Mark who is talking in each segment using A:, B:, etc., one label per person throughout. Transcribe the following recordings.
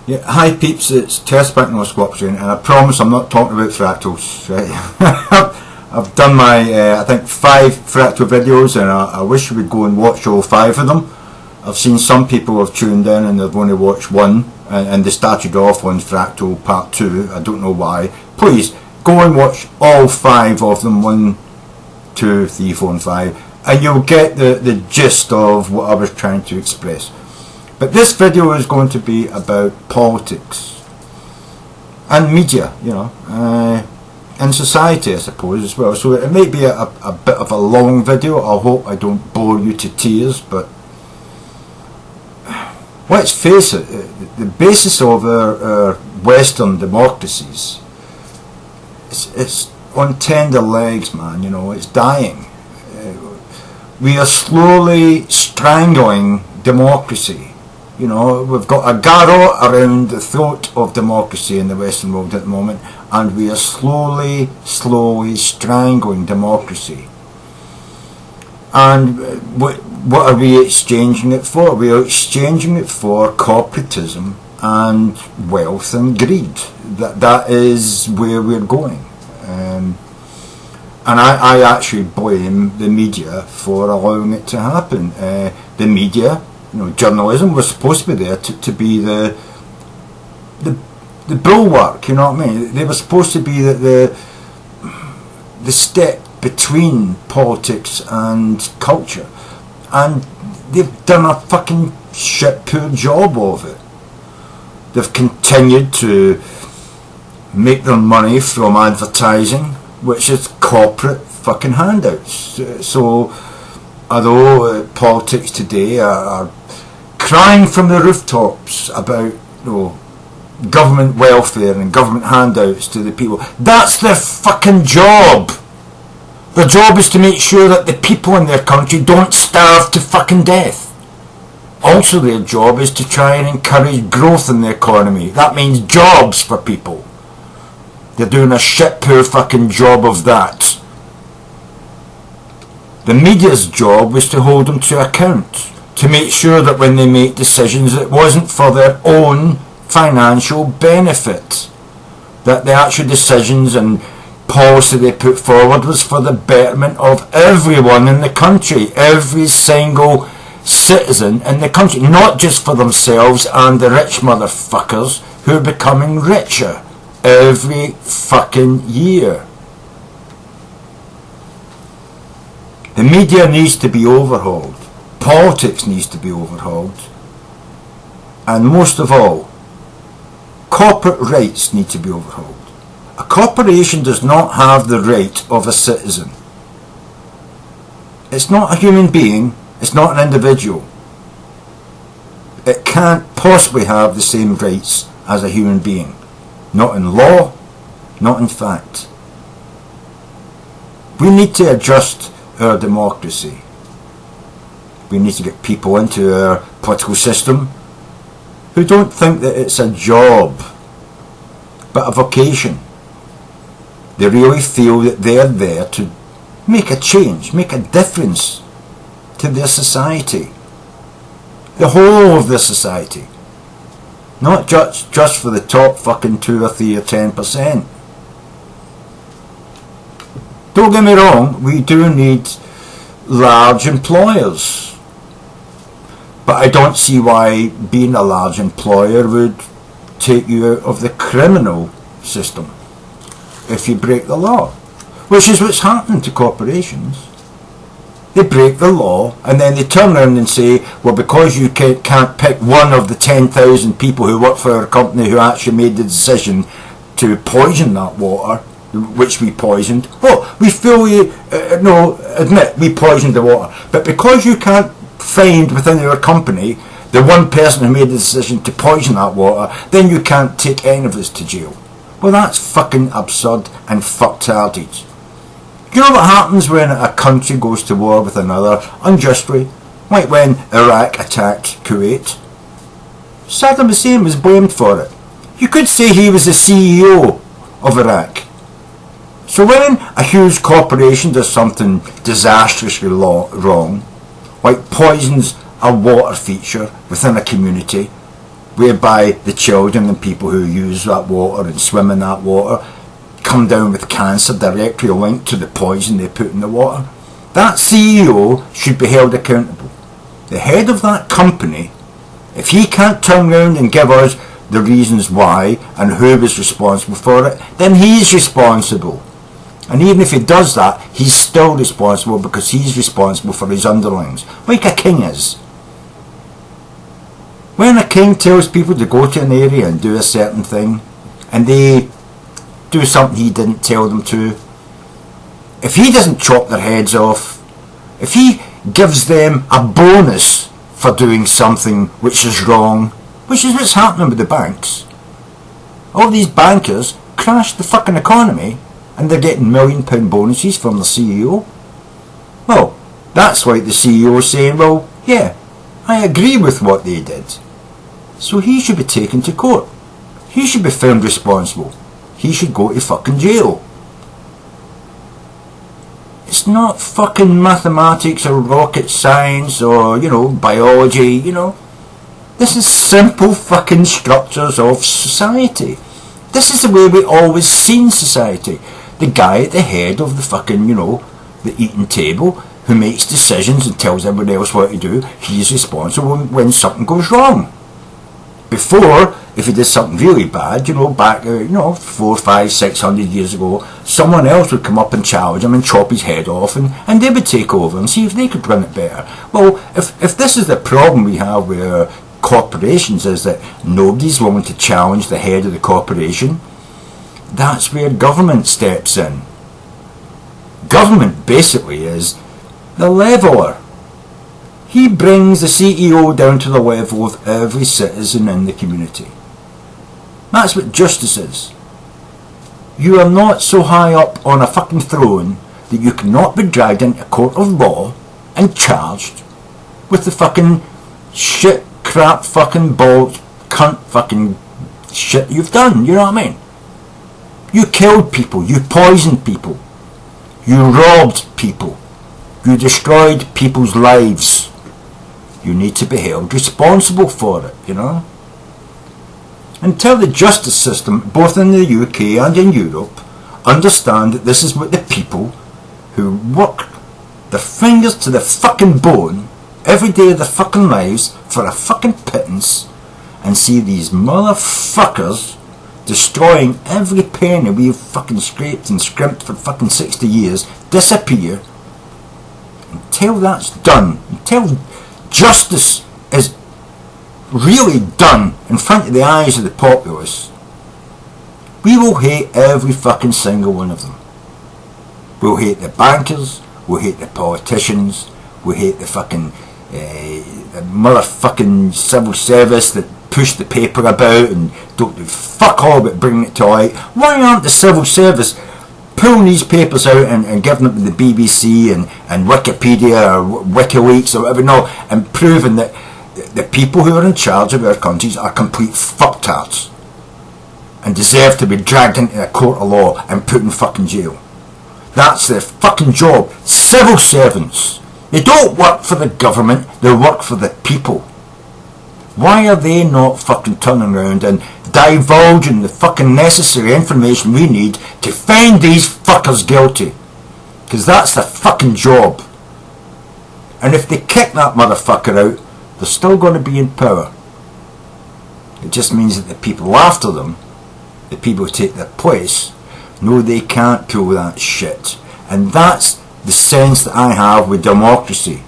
A: Yeah, hi peeps, it's Tersse back in and I promise I'm not talking about fractals, right? I've done my, I think 5 fractal videos, and I wish you would go and watch all 5 of them. I've seen some people have tuned in and they've only watched one, and they started off on fractal part 2, I don't know why. Please, go and watch all 5 of them, 1, 2, 3, 4 and 5, and you'll get the gist of what I was trying to express. But this video is going to be about politics and media, you know, and society, I suppose, as well. So it may be a bit of a long video. I hope I don't bore you to tears, but let's face it, the basis of our Western democracies, it's on tender legs, man, you know, it's dying. We are slowly strangling democracy. You know, we've got a garrote around the throat of democracy in the Western world at the moment, and we are slowly strangling democracy. And what are we exchanging it for? We are exchanging it for corporatism and wealth and greed. That is where we're going. And I actually blame the media for allowing it to happen. The media, you know, journalism was supposed to be there to be the bulwark, you know what I mean? They were supposed to be the step between politics and culture, and they've done a fucking shit poor job of it. They've continued to make their money from advertising, which is corporate fucking handouts. So although politics today are crying from the rooftops about, you know, government welfare and government handouts to the people, that's their fucking job. Their job is to make sure that the people in their country don't starve to fucking death. Also their job is to try and encourage growth in the economy. That means jobs for people. They're doing a shit poor fucking job of that. The media's job was to hold them to account, to make sure that when they make decisions it wasn't for their own financial benefit, that the actual decisions and policy they put forward was for the betterment of everyone in the country, every single citizen in the country, not just for themselves and the rich motherfuckers who are becoming richer every fucking year. The media needs to be overhauled. Politics needs to be overhauled. And most of all, corporate rights need to be overhauled. A corporation does not have the right of a citizen. It's not a human being. It's not an individual. It can't possibly have the same rights as a human being. Not in law, not in fact. We need to adjust our democracy. We need to get people into our political system who don't think that it's a job but a vocation. They really feel that they're there to make a change, make a difference to their society, the whole of their society, not just for the top fucking 2 or 3 or 10%. Don't get me wrong, we do need large employers, but I don't see why being a large employer would take you out of the criminal system if you break the law, which is what's happening to corporations. They break the law and then they turn around and say, well, because you can't pick one of the 10,000 people who work for our company who actually made the decision to poison that water, which we poisoned. Oh, we fully admit we poisoned the water, but because you can't find within your company the one person who made the decision to poison that water, then you can't take any of us to jail. Well, that's fucking absurd and fucktarded. You know what happens when a country goes to war with another unjustly? Like when Iraq attacked Kuwait. Saddam Hussein was blamed for it. You could say he was the CEO of Iraq. So when a huge corporation does something disastrously wrong, like poisons a water feature within a community, whereby the children and people who use that water and swim in that water come down with cancer directly linked to the poison they put in the water. That CEO should be held accountable. The head of that company, if he can't turn around and give us the reasons why and who was responsible for it, then he's responsible. And even if he does that, he's still responsible because he's responsible for his underlings, like a king is. When a king tells people to go to an area and do a certain thing, and they do something he didn't tell them to, if he doesn't chop their heads off, if he gives them a bonus for doing something which is wrong, which is what's happening with the banks. All these bankers crashed the fucking economy and they're getting £1 million bonuses from the CEO. Well, that's like the CEO saying, well, yeah, I agree with what they did. So he should be taken to court. He should be found responsible. He should go to fucking jail. It's not fucking mathematics or rocket science or, biology, This is simple fucking structures of society. This is the way we always seen society. The guy at the head of the fucking, the eating table who makes decisions and tells everybody else what to do, he's responsible when something goes wrong. Before, if he did something really bad, back, 400, 500, 600 years ago, someone else would come up and challenge him and chop his head off and they would take over and see if they could run it better. Well, if this is the problem we have with corporations, is that nobody's willing to challenge the head of the corporation, that's where government steps in. Government basically is the leveler. He brings the CEO down to the level of every citizen in the community. That's what justice is. You are not so high up on a fucking throne that you cannot be dragged into a court of law and charged with the fucking shit, crap, fucking balls, cunt fucking shit you've done, you know what I mean? You killed people, you poisoned people, you robbed people, you destroyed people's lives. You need to be held responsible for it, Until the justice system, both in the UK and in Europe, understand that this is what the people who work their fingers to the fucking bone every day of their fucking lives for a fucking pittance, and see these motherfuckers destroying every penny we've fucking scraped and scrimped for fucking 60 years disappear. Until that's done, until justice is really done in front of the eyes of the populace, we will hate every fucking single one of them. We'll hate the bankers, we'll hate the politicians, we'll hate the fucking the motherfucking civil service that push the paper about and don't do fuck all but bringing it to light. Why aren't the civil service pulling these papers out and giving them to the BBC and Wikipedia or WikiLeaks or whatever, and proving that the people who are in charge of our countries are complete fucktards and deserve to be dragged into a court of law and put in fucking jail? That's their fucking job. Civil servants. They don't work for the government, they work for the people. Why are they not fucking turning around and divulging the fucking necessary information we need to find these fuckers guilty? Because that's their fucking job. And if they kick that motherfucker out, they're still going to be in power. It just means that the people after them, the people who take their place, know they can't pull that shit. And that's the sense that I have with democracy.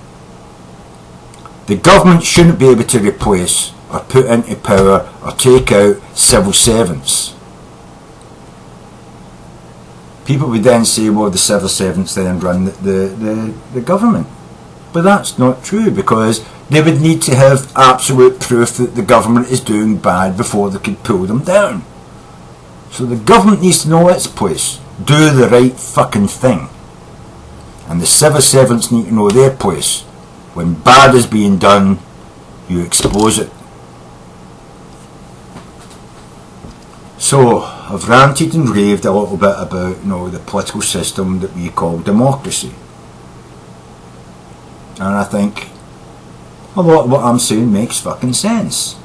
A: The government shouldn't be able to replace or put into power or take out civil servants. People would then say, well, the civil servants then run the government. But that's not true, because they would need to have absolute proof that the government is doing bad before they could pull them down. So the government needs to know its place, do the right fucking thing. And the civil servants need to know their place. When bad is being done, you expose it. So, I've ranted and raved a little bit about, the political system that we call democracy. And I think a lot of what I'm saying makes fucking sense.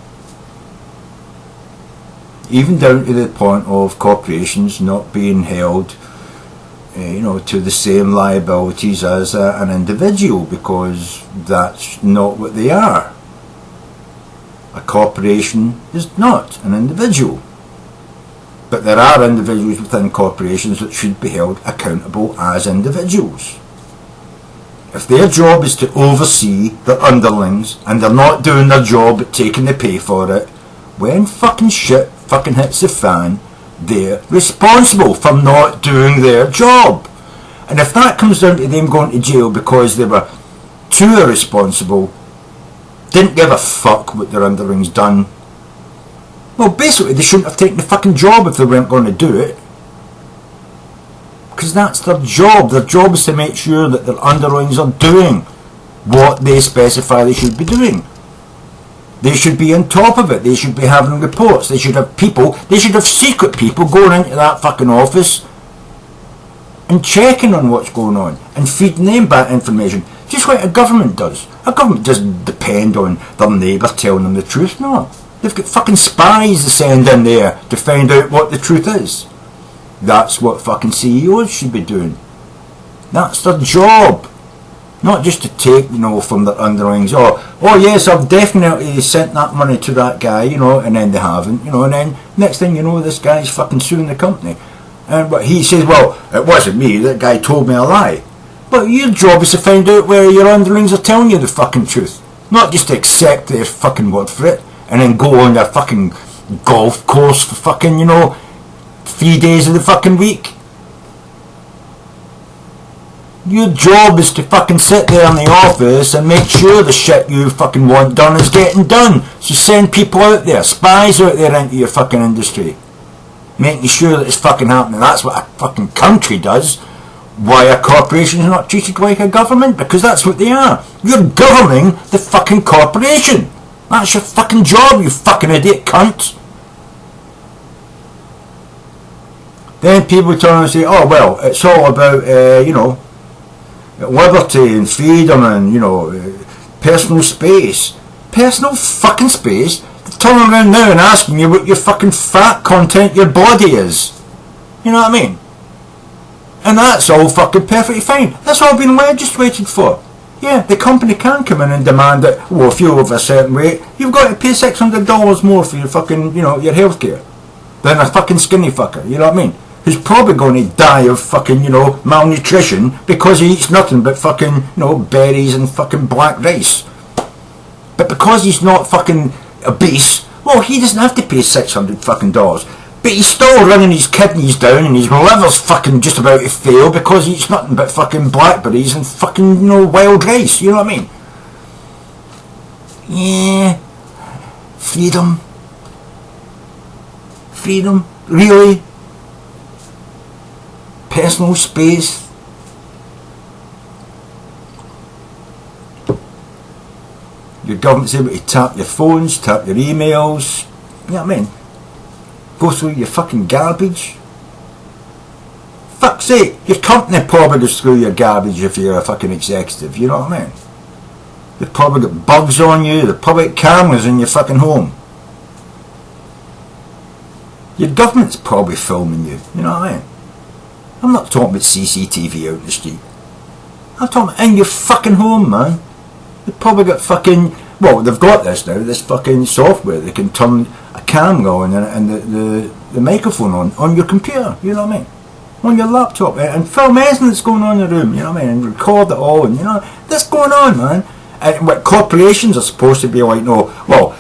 A: even down to the point of corporations not being held to the same liabilities as an individual, because that's not what they are. A corporation is not an individual. But there are individuals within corporations that should be held accountable as individuals. If their job is to oversee their underlings and they're not doing their job but taking the pay for it, when fucking shit fucking hits the fan, they're responsible for not doing their job. And if that comes down to them going to jail because they were too irresponsible, didn't give a fuck what their underlings done, well, basically they shouldn't have taken the fucking job if they weren't going to do it. Because that's their job. Their job is to make sure that their underlings are doing what they specify they should be doing. They should be on top of it. They should be having reports. They should have people, they should have secret people going into that fucking office and checking on what's going on and feeding them back information. Just like a government does. A government doesn't depend on their neighbour telling them the truth, no. They've got fucking spies to send in there to find out what the truth is. That's what fucking CEOs should be doing. That's their job. Not just to take, from their underlings, oh yes, I've definitely sent that money to that guy, and then they haven't, and then next thing you know, this guy's fucking suing the company. And but he says, well, it wasn't me, that guy told me a lie. But your job is to find out where your underlings are telling you the fucking truth. Not just to accept their fucking word for it, and then go on their fucking golf course for fucking, 3 days of the fucking week. Your job is to fucking sit there in the office and make sure the shit you fucking want done is getting done. So send people out there, spies out there into your fucking industry, making sure that it's fucking happening. That's what a fucking country does. Why a corporation is not treated like a government? Because that's what they are. You're governing the fucking corporation. That's your fucking job, you fucking idiot cunt. Then people turn and say, oh well, it's all about, liberty and freedom and, personal space. Personal fucking space? They're turning around now and asking you what your fucking fat content your body is. You know what I mean? And that's all fucking perfectly fine. That's all been legislated for. Yeah, the company can come in and demand that, well, if you're over a certain weight, you've got to pay $600 more for your fucking, your healthcare than a fucking skinny fucker, you know what I mean? Who's probably going to die of fucking, malnutrition because he eats nothing but fucking, berries and fucking black rice. But because he's not fucking obese, well, he doesn't have to pay $600 fucking dollars. But he's still running his kidneys down and his liver's fucking just about to fail because he eats nothing but fucking blackberries and fucking, wild rice, you know what I mean? Yeah. Freedom. Freedom? Really? Personal space? Your government's able to tap your phones, tap your emails, you know what I mean? Go through your fucking garbage. Fuck's sake, your company probably goes through your garbage if you're a fucking executive, you know what I mean? They've probably got bugs on you, they've probably got cameras in your fucking home. Your government's probably filming you, you know what I mean? I'm not talking about CCTV out in the street. I'm talking about in your fucking home, man. They've probably got fucking, well, they've got this now, this fucking software. They can turn a camera on and the microphone on your computer, you know what I mean? On your laptop, and film anything that's going on in the room, you know what I mean? And record it all, and that's going on, man. And what corporations are supposed to be like, no, well,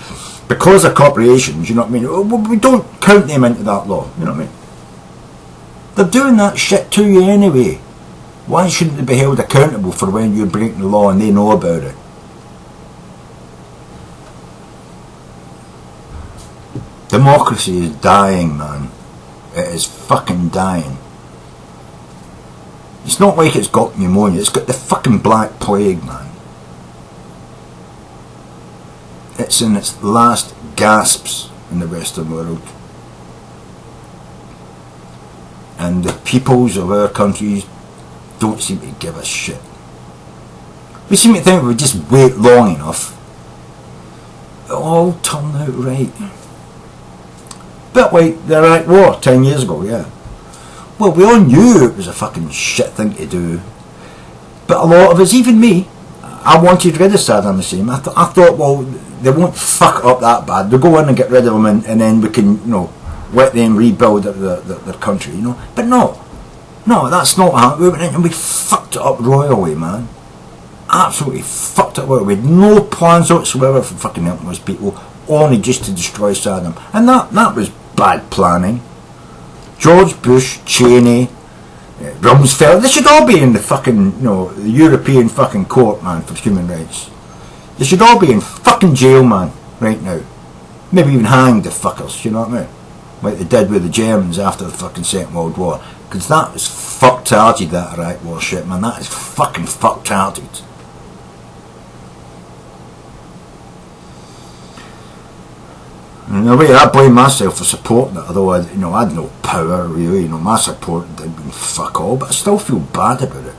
A: because they're corporations, you know what I mean? We don't count them into that law, you know what I mean? They're doing that shit to you anyway. Why shouldn't they be held accountable for when you're breaking the law and they know about it? Democracy is dying, man. It is fucking dying. It's not like it's got pneumonia, it's got the fucking black plague, man. It's in its last gasps in the Western world. And the peoples of our countries don't seem to give a shit. We seem to think if we just wait long enough, it'll all turn out right. Bit like the Iraq War 10 years ago, yeah. Well, we all knew it was a fucking shit thing to do. But a lot of us, even me, I wanted rid of Saddam Hussein. I thought, well, they won't fuck up that bad. They'll go in and get rid of him, and then we can, you know, let them rebuild their country, you know. But no, that's not how we went in, and we fucked it up royally, man. Absolutely fucked it up. We had no plans whatsoever for fucking helping those people, only just to destroy Saddam. And that was bad planning. George Bush, Cheney, Rumsfeld, they should all be in the fucking, you know, the European fucking court, man, for human rights. They should all be in fucking jail, man, right now. Maybe even hanged, the fuckers, you know what I mean? Like they did with the Germans after the fucking Second World War. Because that was fucked-hearted, that Iraq War shit, man. That is fucking fucked-hearted. In a way, I blame myself for supporting it, although I had no power really. My support had been fuck all, but I still feel bad about it.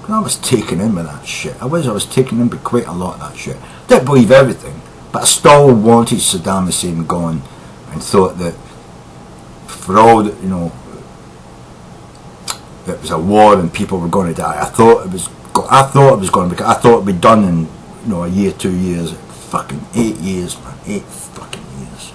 A: I was taken in with that shit. I was taken in with quite a lot of that shit. I didn't believe everything, but I still wanted Saddam Hussein gone, and thought that for all that, it was a war and people were going to die. I thought it was going to be. I thought it'd be done in a year, 2 years, fucking 8 years, man, 8 fucking years,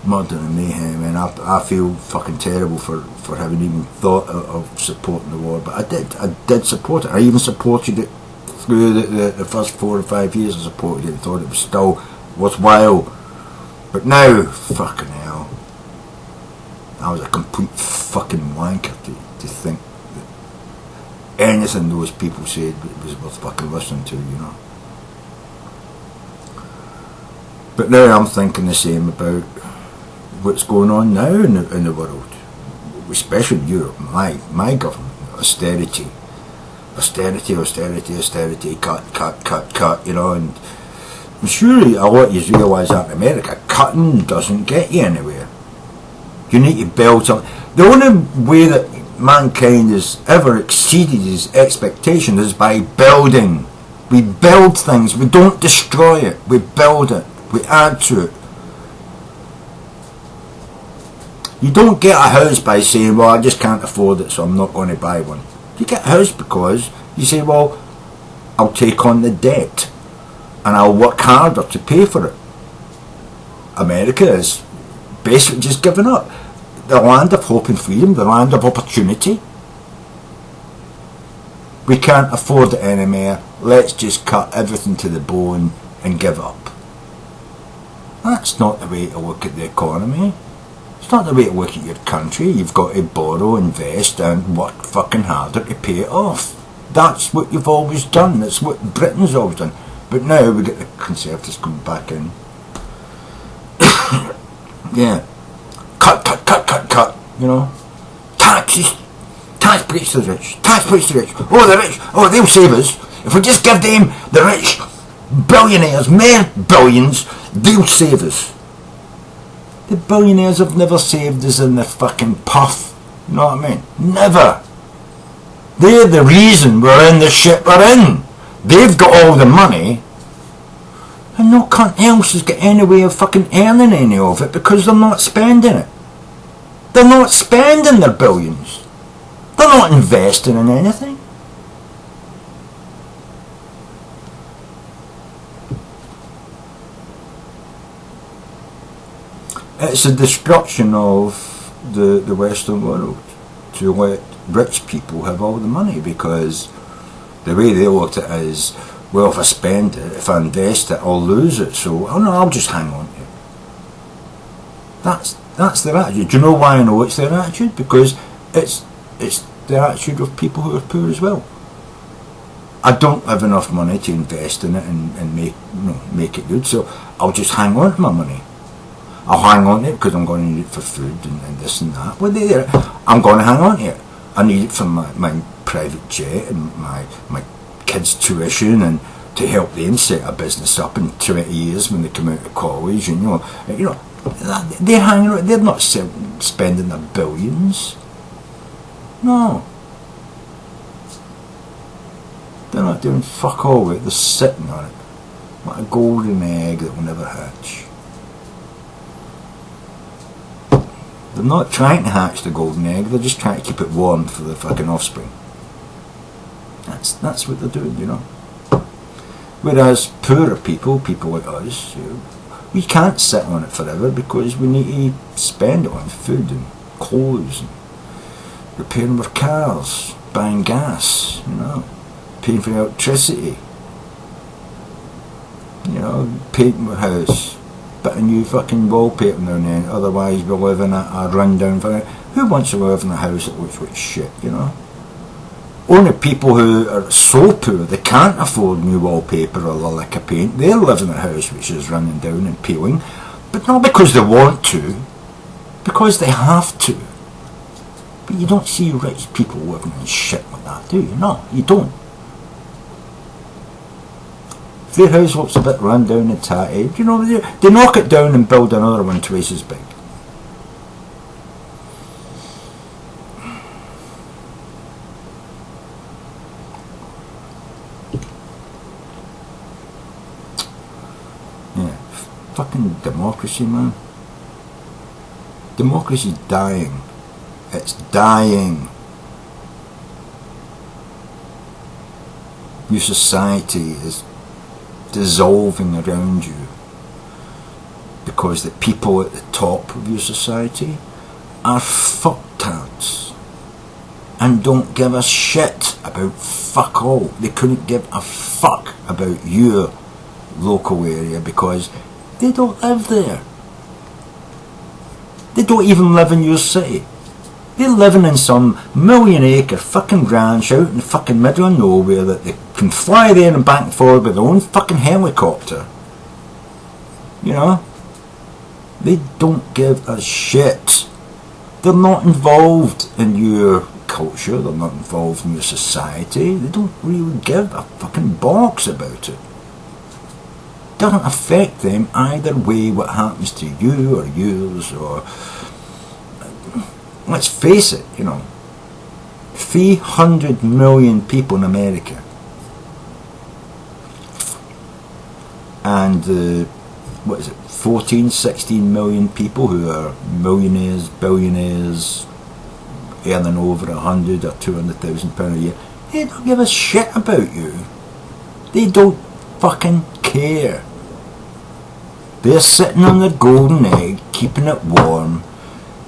A: murder and mayhem, and I feel fucking terrible for having even thought of supporting the war, but I did support it. I even supported it through the first 4 or 5 years. I supported it and thought it was still worthwhile. But now, fucking hell, I was a complete fucking wanker to think that anything those people said was worth fucking listening to, But now I'm thinking the same about what's going on now in the world, especially in Europe. My government, austerity, cut, and I'm sure a lot of you realise that in America, cutting doesn't get you anywhere. You need to build something. The only way that mankind has ever exceeded his expectations is by building. We build things, we don't destroy it, we build it, we add to it. You don't get a house by saying, well, I just can't afford it, so I'm not going to buy one. You get a house because you say, well, I'll take on the debt and I'll work harder to pay for it. America is basically just giving up. The land of hope and freedom, the land of opportunity. We can't afford it anymore. Let's just cut everything to the bone and give up. That's not the way to look at the economy. It's not the way to look at your country. You've got to borrow, invest, and work fucking harder to pay it off. That's what you've always done. That's what Britain's always done. But now we get the Conservatives coming back in. Yeah. Cut. Taxes. Tax breaks to the rich. Tax breaks to the rich. Oh, the rich. Oh, they'll save us. If we just give them, the rich, billionaires, mere billions, they'll save us. The billionaires have never saved us in the fucking puff. You know what I mean? Never. They're the reason we're in the shit we're in. They've got all the money, and no cunt else has got any way of fucking earning any of it because they're not spending it. They're not spending their billions. They're not investing in anything. It's a destruction of the Western world to let rich people have all the money, because the way they look at it is, well, if I spend it, if I invest it, I'll lose it, so oh no, I'll just hang on to it. That's their attitude. Do you know why I know it's their attitude? Because it's the attitude of people who are poor as well. I don't have enough money to invest in it and make it good, so I'll just hang on to my money. I'll hang on to it because I'm going to need it for food and this and that. Well, I'm going to hang on to it. I need it for my private jet and my kids' tuition, and to help them set a business up in 20 years when they come out of college. And they're hanging around. They're not spending their billions. No, they're not doing fuck all with it. They're sitting on it like a golden egg that will never hatch. They're not trying to hatch the golden egg, they're just trying to keep it warm for the fucking offspring. That's what they're doing, you know. Whereas poorer people, people like us, we can't sit on it forever because we need to spend it on food and clothes and repairing our cars, buying gas, you know, paying for electricity, you know, painting our house, bit of new fucking wallpaper now and then, otherwise we live in a rundown. Who wants to live in a house that looks like shit, you know? Only people who are so poor they can't afford new wallpaper or the lick of paint, they live in a house which is running down and peeling, but not because they want to, because they have to. But you don't see rich people living in shit like that, do you? No, you don't. If their house looks a bit run down and tatty, you know, they knock it down and build another one twice as big. Yeah, fucking democracy, man. Democracy's dying. It's dying. Your society is dissolving around you because the people at the top of your society are fucktards and don't give a shit about fuck all. They couldn't give a fuck about your local area because they don't live there. They don't even live in your city. They're living in some million-acre fucking ranch out in the fucking middle of nowhere that they can fly there and back and forth with their own fucking helicopter. You know? They don't give a shit. They're not involved in your culture, they're not involved in your society, they don't really give a fucking box about it. Doesn't affect them either way what happens to you or yours or... Let's face it, you know, 300 million people in America, and what is it, 14, 16 million people who are millionaires, billionaires, earning over 100 or 200,000 pounds a year. They don't give a shit about you. They don't fucking care. They're sitting on their golden egg, keeping it warm,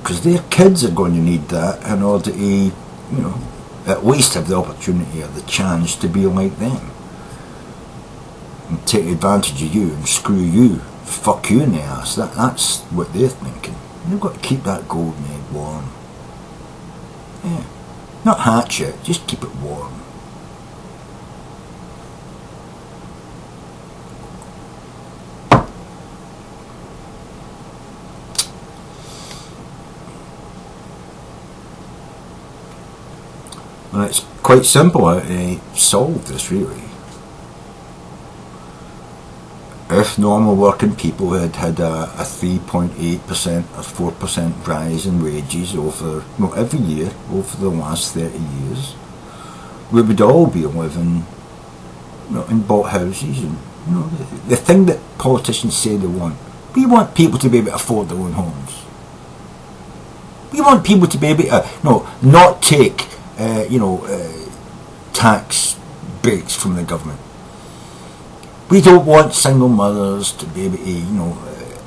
A: because their kids are going to need that in order to, you know, at least have the opportunity or the chance to be like them. And take advantage of you and screw you, fuck you in the ass. That's what they're thinking. They've got to keep that golden egg warm. Yeah. Not hatch it, just keep it warm. And it's quite simple how to solve this, really. If normal working people had had a 3.8% or 4% rise in wages over, well, every year over the last 30 years, we would all be living, you know, in bought houses. And, you know, the thing that politicians say they want, we want people to be able to afford their own homes. We want people to be able to, not take tax breaks from the government. We don't want single mothers to be able to,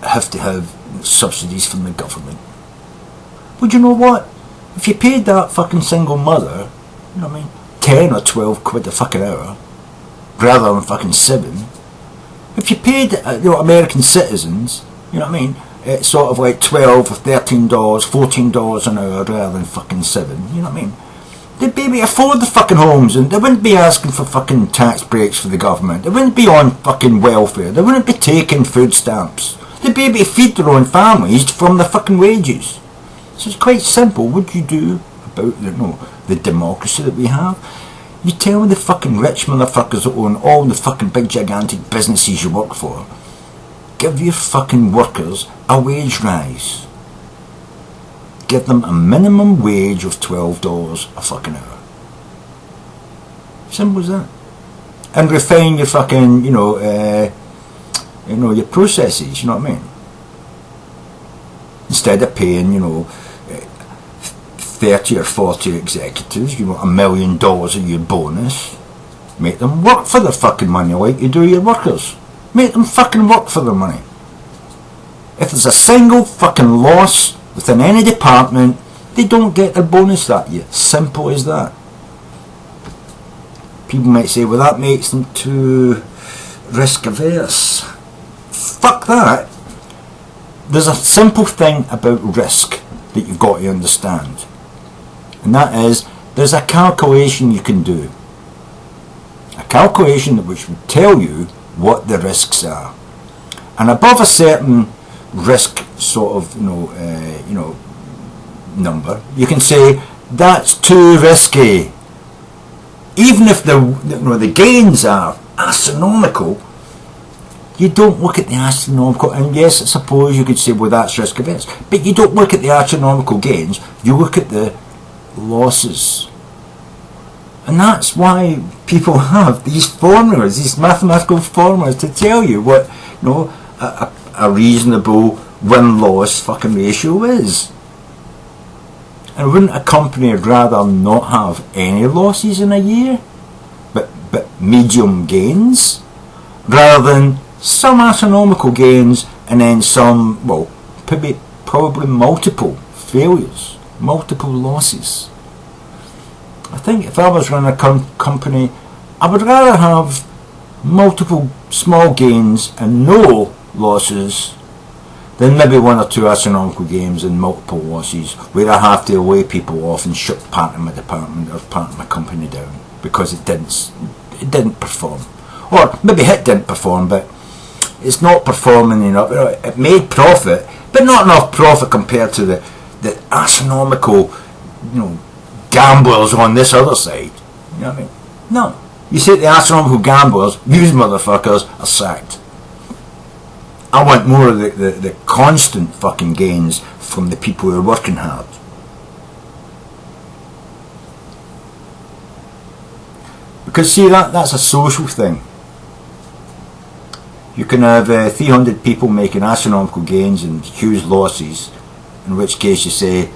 A: have to have subsidies from the government. But you know what? If you paid that fucking single mother, 10 or 12 quid a fucking hour, rather than fucking 7, if you paid, American citizens, it's sort of like $12 or $13, $14 an hour rather than fucking 7, they'd be able to afford the fucking homes, and they wouldn't be asking for fucking tax breaks for the government. They wouldn't be on fucking welfare. They wouldn't be taking food stamps. They'd be able to feed their own families from the fucking wages. So it's quite simple. What do you do about the democracy that we have? You tell the fucking rich motherfuckers that own all the fucking big gigantic businesses you work for, give your fucking workers a wage rise. Give them a minimum wage of $12 a fucking hour. Simple as that. And refine your fucking, your processes, you know what I mean? Instead of paying, 30 or 40 executives, you want $1 million of your bonus. Make them work for their fucking money like you do your workers. Make them fucking work for their money. If there's a single fucking loss within any department, they don't get their bonus that year. Simple as that. People might say, well, that makes them too risk averse. Fuck that. There's a simple thing about risk that you've got to understand. And that is, there's a calculation you can do. A calculation which will tell you what the risks are. And above a certain risk sort of, number, you can say, that's too risky. Even if the gains are astronomical, you don't look at the astronomical, and yes, I suppose you could say, well, that's risk averse, but you don't look at the astronomical gains, you look at the losses. And that's why people have these formulas, these mathematical formulas to tell you what, a reasonable win-loss fucking ratio is. And wouldn't a company rather not have any losses in a year, but medium gains, rather than some astronomical gains and then some, well, probably multiple failures, multiple losses? I think if I was running a company, I would rather have multiple small gains and no losses than maybe one or two astronomical gains and multiple losses where I have to lay people off and shut part of my department or part of my company down because it didn't perform. Or maybe it didn't perform, but it's not performing enough. It made profit, but not enough profit compared to the astronomical, gamblers on this other side. You know what I mean? No. You say the astronomical gamblers, these motherfuckers are sacked. I want more of the constant fucking gains from the people who are working hard. Because see, that's a social thing. You can have 300 people making astronomical gains and huge losses, in which case you say,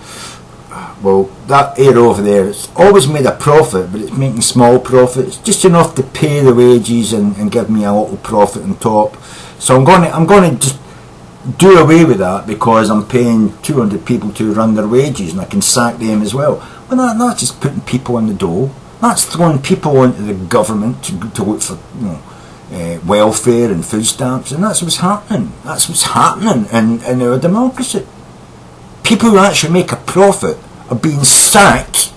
A: well, that area over there, it's always made a profit, but it's making small profits, just enough to pay the wages and give me a little profit on top. So I'm going to just do away with that because I'm paying 200 people to run their wages and I can sack them as well. Well, that's just putting people on the dole. That's throwing people into the government to look for welfare and food stamps, and that's what's happening. That's what's happening in our democracy. People who actually make a profit are being sacked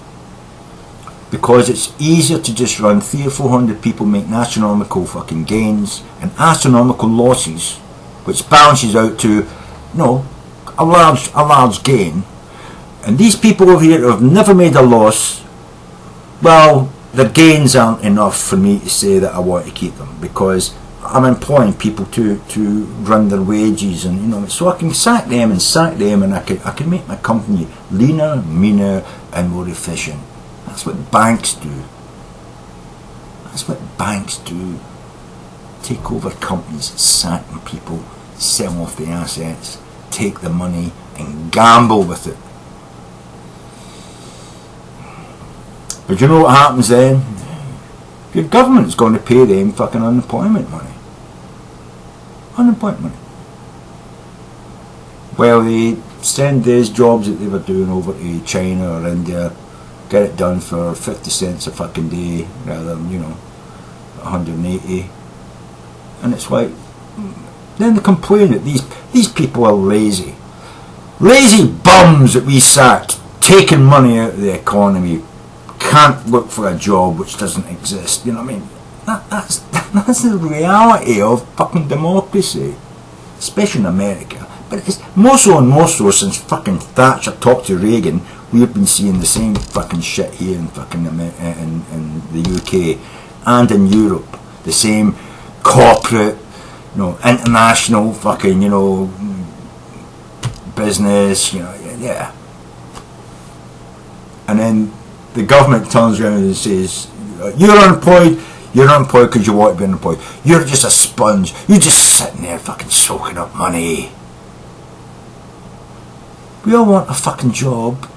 A: because it's easier to just run 300 or 400 people making astronomical fucking gains and astronomical losses, which balances out to a large gain. And these people over here who have never made a loss, well, the gains aren't enough for me to say that I want to keep them, because I'm employing people to run their wages, and so I can sack them, and I can make my company leaner, meaner, and more efficient. That's what banks do. That's what banks do. Take over companies, sack people, sell off the assets, take the money, and gamble with it. But you know what happens then? Your government's going to pay them fucking unemployment money. Unemployment money. Well, they send these jobs that they were doing over to China or India, get it done for 50 cents a fucking day rather than, 180. And it's like, then they complain that these people are lazy. Lazy bums that we sacked, taking money out of the economy, can't look for a job which doesn't exist. You know what I mean? That's the reality of fucking democracy, especially in America. But it's more so and more so since fucking Thatcher talked to Reagan. We've been seeing the same fucking shit here in fucking in the UK and in Europe. The same corporate, international fucking, business, yeah. And then the government turns around and says, you're unemployed because you want to be unemployed. You're just a sponge. You're just sitting there fucking soaking up money. We all want a fucking job.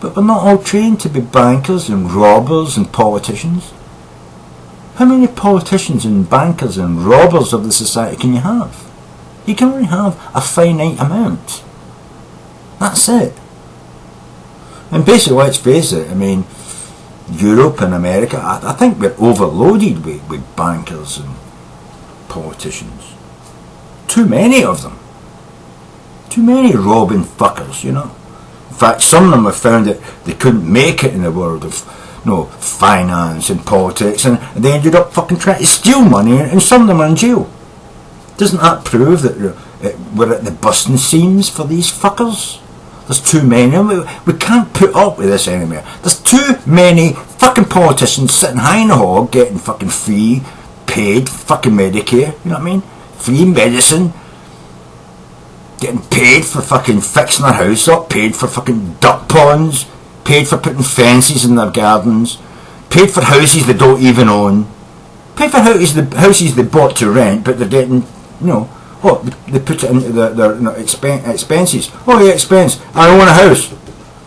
A: But we're not all trained to be bankers and robbers and politicians. How many politicians and bankers and robbers of the society can you have? You can only have a finite amount. That's it. And basically, let's face it, I mean, Europe and America, I think we're overloaded with bankers and politicians. Too many of them. Too many robbing fuckers, you know. In fact, some of them have found that they couldn't make it in the world of finance and politics, and they ended up fucking trying to steal money, and some of them are in jail. Doesn't that prove that we're at the busting seams for these fuckers? There's too many. We can't put up with this anymore. There's too many fucking politicians sitting high in the hog getting fucking free, paid fucking Medicare, you know what I mean? Free medicine. Getting paid for fucking fixing their house up, paid for fucking duck ponds, paid for putting fences in their gardens, paid for houses they don't even own, paid for houses they bought to rent, but they're getting, they put it into their expenses. Oh yeah, expense. I own a house.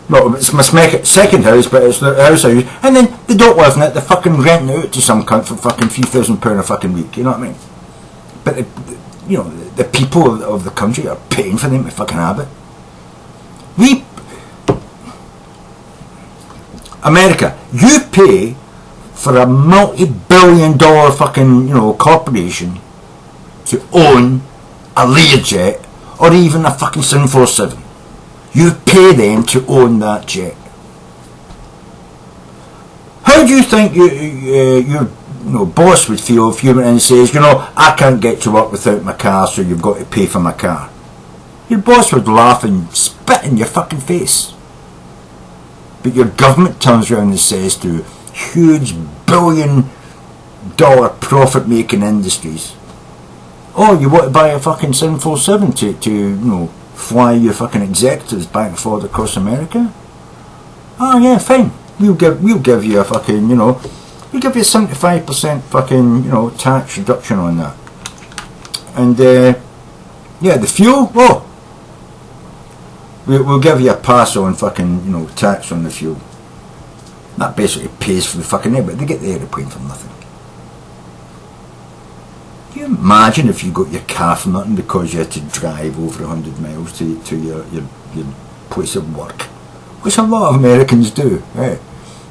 A: Well, it's my second house, but it's the house I use. And then they don't live in it, they're fucking renting it out to some cunt for fucking £3,000 a fucking week, you know what I mean? But, the people of the country are paying for them to fucking have it. America, you pay for a multi-billion-dollar fucking, corporation to own a Learjet or even a fucking 747. You pay them to own that jet. How do you think your boss would feel if you went in and says, I can't get to work without my car, so you've got to pay for my car? Your boss would laugh and spit in your fucking face. But your government turns around and says to huge billion-dollar profit-making industries, oh, you want to buy a fucking 747 to fly your fucking executives back and forth across America? Oh yeah, fine. We'll give you a fucking, we'll give you a 75% fucking, tax reduction on that. And the fuel, we'll give you a pass on fucking, tax on the fuel. That basically pays for the fucking air, but they get the aeroplane for nothing. Can you imagine if you got your car for nothing because you had to drive over 100 miles to your place of work? Which a lot of Americans do. Right?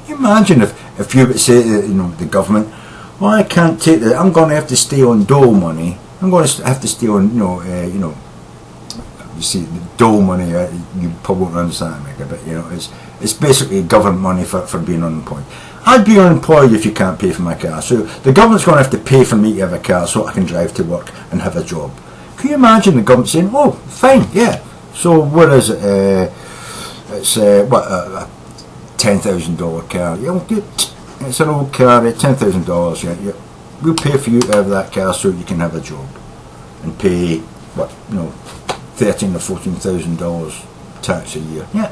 A: Can you imagine if you would say to the government, well, I can't take that, I'm going to have to stay on dole money. I'm going to have to stay on, you see, the dole money, you probably won't understand America, but it's basically government money for being unemployed. I'd be unemployed if you can't pay for my car, so the government's going to have to pay for me to have a car so I can drive to work and have a job. Can you imagine the government saying, oh, fine, yeah, so what is it, it's a $10,000 car, it's an old car, $10,000, yeah, we'll pay for you to have that car so you can have a job and pay, $13,000 or $14,000 tax a year. Yeah,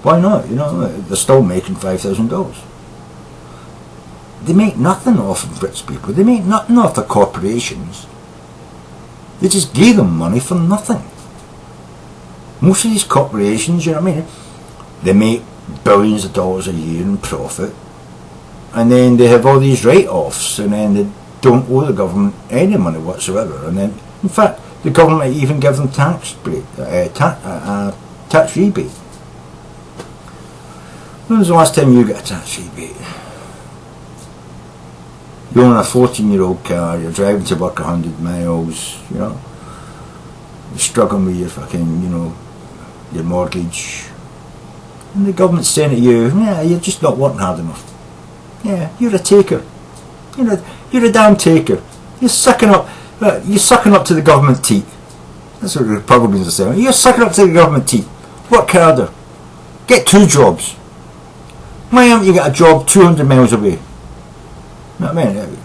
A: why not? They're still making $5,000. They make nothing off of rich people. They make nothing off the corporations. They just gave them money for nothing. Most of these corporations, you know what I mean, they make billions of dollars a year in profit, and then they have all these write-offs, and then they don't owe the government any money whatsoever. And then, in fact, the government might even give them tax rebate. When was the last time you got a tax rebate? You own a 14-year-old car, you're driving to work 100 miles, you're struggling with your fucking, your mortgage. And the government's saying to you, yeah, you're just not working hard enough. Yeah, you're a taker. You're a damn taker. You're sucking up to the government teat. That's what the Republicans are saying. You're sucking up to the government teat. Work harder. Get 2 jobs. Why haven't you got a job 200 miles away? You know what I mean?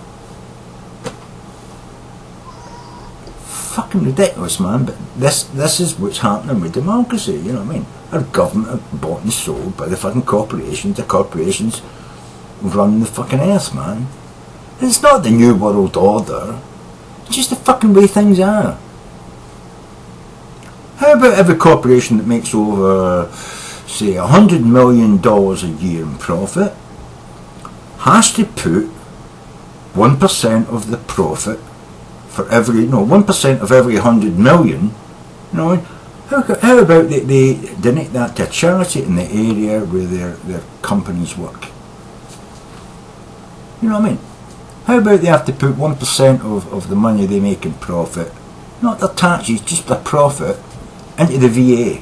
A: Fucking ridiculous, man. But this is what's happening with democracy. You know what I mean? Our government are bought and sold by the fucking corporations. The corporations run the fucking earth, man. It's not the new world order. It's just the fucking way things are. How about every corporation that makes over say $100 million a year in profit, has to put 1% of the profit for every, 1% of every 100 million, how about they donate that to a charity in the area where their companies work? You know what I mean? How about they have to put 1% of the money they make in profit, not their taxes, just their profit, into the VA,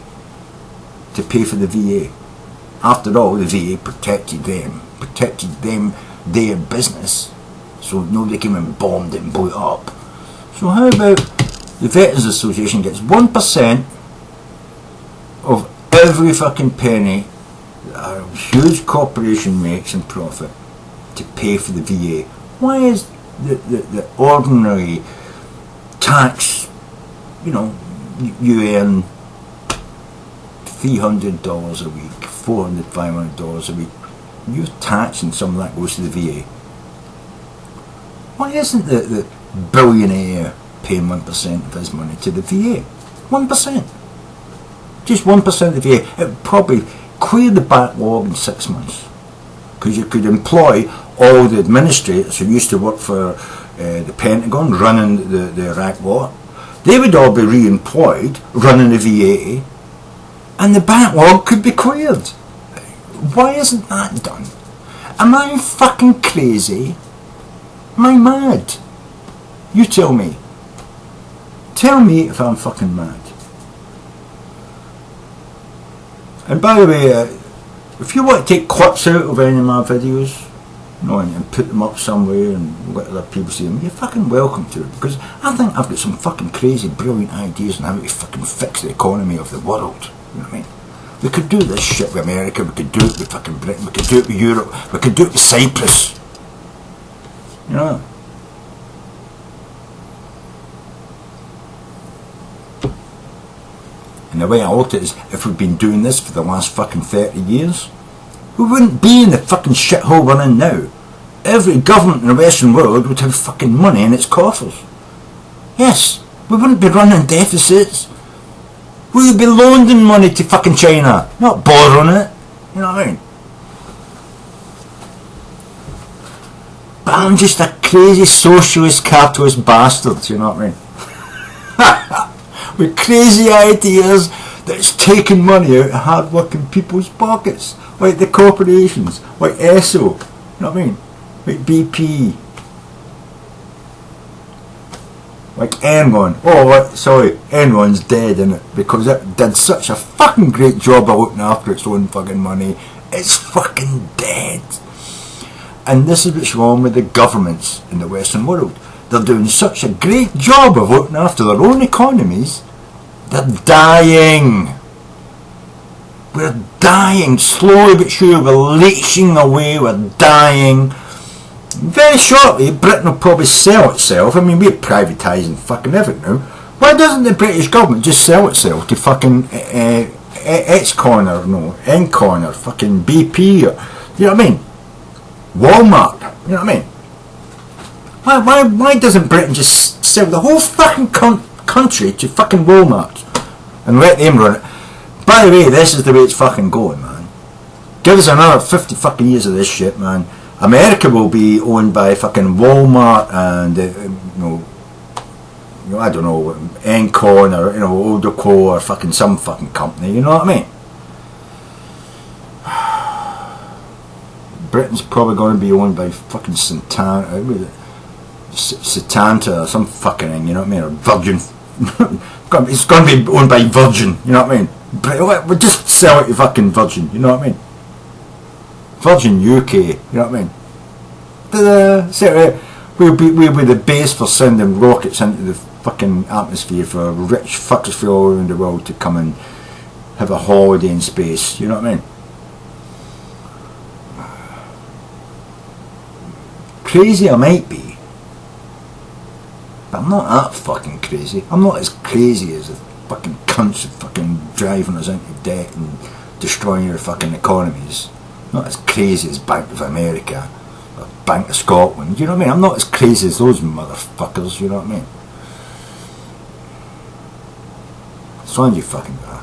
A: to pay for the VA. After all, the VA protected them, their business, so nobody came and bombed it and blew it up. So how about the Veterans Association gets 1% of every fucking penny that a huge corporation makes in profit to pay for the VA? Why is the ordinary tax, you earn $300 a week, $400, $500 a week, you're taxing some of that goes to the VA. Why isn't the billionaire paying 1% of his money to the VA? 1%. Just 1% of the VA. It would probably clear the backlog in 6 months. Because you could employ all the administrators who used to work for the Pentagon, running the Iraq war. They would all be re-employed, running the VA, and the backlog could be cleared. Why isn't that done? Am I fucking crazy? Am I mad? You tell me. Tell me if I'm fucking mad. And by the way, if you want to take clips out of any of my videos, and put them up somewhere and let other people see them, you're fucking welcome to it, because I think I've got some fucking crazy, brilliant ideas on how to fucking fix the economy of the world. You know what I mean? We could do this shit with America, we could do it with fucking Britain, we could do it with Europe, we could do it with Cyprus. You know? And the way I look at it is, if we've been doing this for the last fucking 30 years, we wouldn't be in the fucking shithole we're in now. Every government in the Western world would have fucking money in its coffers. Yes, we wouldn't be running deficits. We would be loaning money to fucking China, not borrowing it. You know what I mean? But I'm just a crazy socialist capitalist bastard, you know what I mean? With crazy ideas that's taking money out of hard working people's pockets. Like the corporations, like ESSO, you know what I mean? Like BP. Like Enron. Oh, sorry, Enron's dead, innit? Because it did such a fucking great job of looking after its own fucking money. It's fucking dead. And this is what's wrong with the governments in the Western world. They're doing such a great job of looking after their own economies, they're dying. We're dying, slowly but surely, we're leaching away, we're dying. Very shortly, Britain will probably sell itself. I mean, we're privatising fucking everything now. Why doesn't the British government just sell itself to fucking Encorn or fucking BP, or, you know what I mean? Walmart, you know what I mean? Why doesn't Britain just sell the whole fucking country to fucking Walmart and let them run it? By the way, this is the way it's fucking going, man. Give us another 50 fucking years of this shit, man. America will be owned by fucking Walmart and, I don't know, Encorn or, Odoco or fucking some fucking company, you know what I mean? Britain's probably going to be owned by fucking Satanta or some fucking thing, you know what I mean? Or Virgin. It's going to be owned by Virgin, you know what I mean? We'll just sell it to fucking Virgin, you know what I mean? Virgin UK, you know what I mean? So, we'll be the base for sending rockets into the fucking atmosphere for rich fuckers from all around the world to come and have a holiday in space, you know what I mean? Crazy I might be, but I'm not that fucking crazy. I'm not as crazy as the fucking cunts of fucking driving us into debt and destroying our fucking economies. Not as crazy as Bank of America or Bank of Scotland, you know what I mean? I'm not as crazy as those motherfuckers, you know what I mean? As long as you fucking are.